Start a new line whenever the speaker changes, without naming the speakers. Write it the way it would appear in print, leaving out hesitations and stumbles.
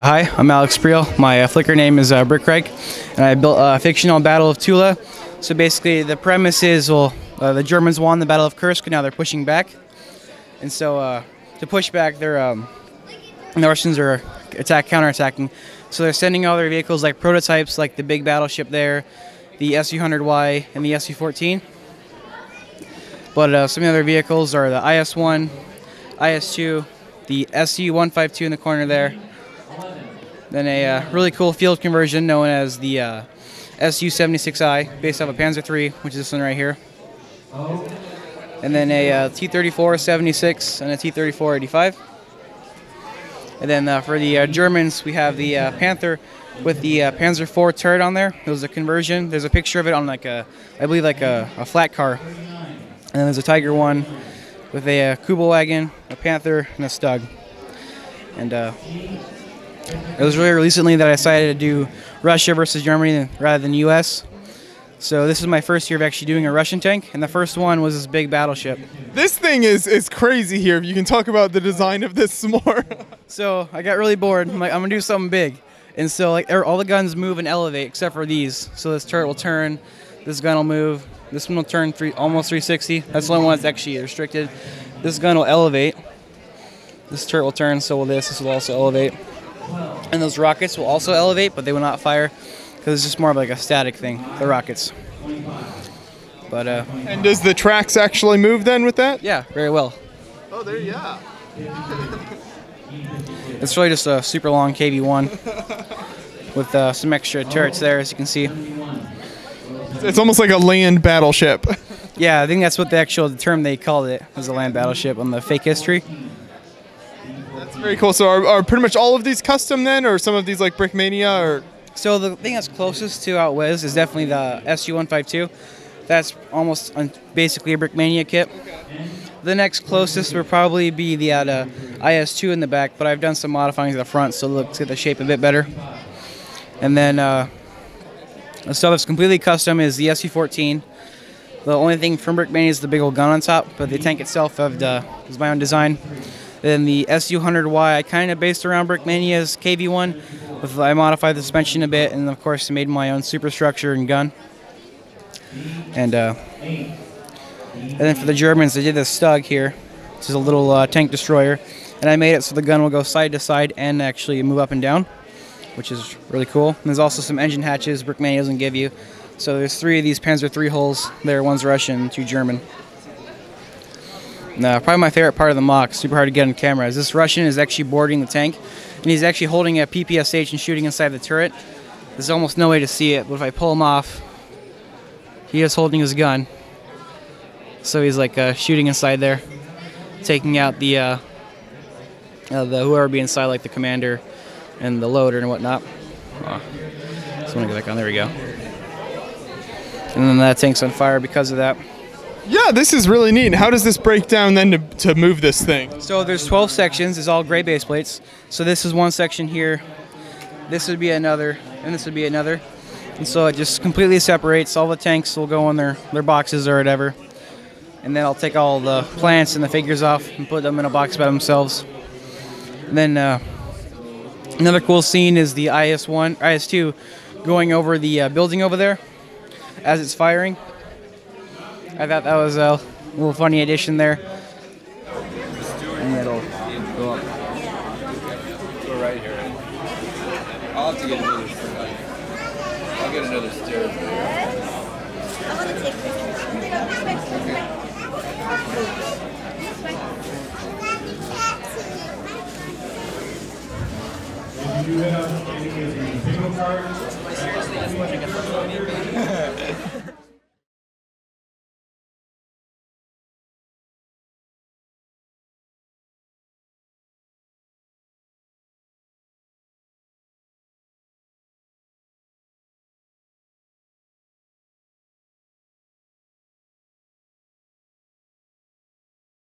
Hi, I'm Alex Preal. My Flickr name is Brick, and I built Fictional Battle of Tula. So basically, the premise is, the Germans won the Battle of Kursk, and now they're pushing back. And so, to push back, the Russians are counterattacking. So they're sending all their vehicles, like prototypes, like the big battleship there, the Su-100Y, and the Su-14. But some of the other vehicles are the IS-1, IS-2, the Su-152 in the corner there. Then a really cool field conversion known as the Su-76I, based off a Panzer III, which is this one right here. And then a T-34-76 and a T-34-85. And then for the Germans, we have the Panther with the Panzer IV turret on there. It was a conversion. There's a picture of it on like I believe like a flat car. And then there's a Tiger one with a Kubel wagon, a Panther, and a Stug. And it was really recently that I decided to do Russia versus Germany rather than U.S. So this is my first year of actually doing a Russian tank, and the first one was this big battleship.
This thing is crazy here. If you can talk about the design of this some more.
So I got really bored. I'm like, I'm gonna do something big, and so like all the guns move and elevate except for these. So this turret will turn, this gun will move, this one will turn almost 360. That's the only one that's actually restricted. This gun will elevate. This turret will turn, so will this. This will also elevate. And those rockets will also elevate, but they will not fire because it's just more of like a static thing, the rockets. But
and does the tracks actually move then with that?
Yeah, very well.
Oh, there, yeah.
It's really just a super long KV-1 with some extra turrets there, as you can see.
It's almost like a land battleship.
Yeah, I think that's what the term they called it, was a land battleship on the fake history.
That's very cool. So are pretty much all of these custom then, or some of these like Brickmania, or?
So the thing that's closest to how it was is definitely the Su-152. That's almost basically a Brickmania kit. Okay. The next closest would probably be the IS-2 in the back, but I've done some modifying to the front, so it looks at the shape a bit better. And then the stuff that's completely custom is the Su-14. The only thing from Brickmania is the big old gun on top, but the tank itself is my own design. Then the Su-100Y I kind of based around Brickmania's KV-1. I modified the suspension a bit, and of course I made my own superstructure and gun. And then for the Germans, I did this Stug here. This is a little tank destroyer, and I made it so the gun will go side to side and actually move up and down, which is really cool. And there's also some engine hatches Brickmania doesn't give you. So there's 3 of these Panzer III holes there. One's Russian, 2 German. Probably my favorite part of the mock, super hard to get on camera, is this Russian is actually boarding the tank, and he's actually holding a PPSH and shooting inside the turret. There's almost no way to see it, but if I pull him off, he is holding his gun. So he's like shooting inside there, taking out the whoever be inside, like the commander and the loader and whatnot. Oh, just want to get back on. There we go. And then that tank's on fire because of that.
Yeah, this is really neat. How does this break down then to move this thing?
So there's 12 sections. It's all gray base plates. So this is one section here. This would be another, and this would be another. And so it just completely separates. All the tanks will go in their boxes or whatever. And then I'll take all the plants and the figures off and put them in a box by themselves. And then another cool scene is the IS-2 going over the building over there as it's firing. I thought that was a little funny addition there. And it'll go up.
Go right here. I'll have to get another stair. I'll get another stair.
I want to take
Do you have any of the bingo cards?
Seriously, just want to get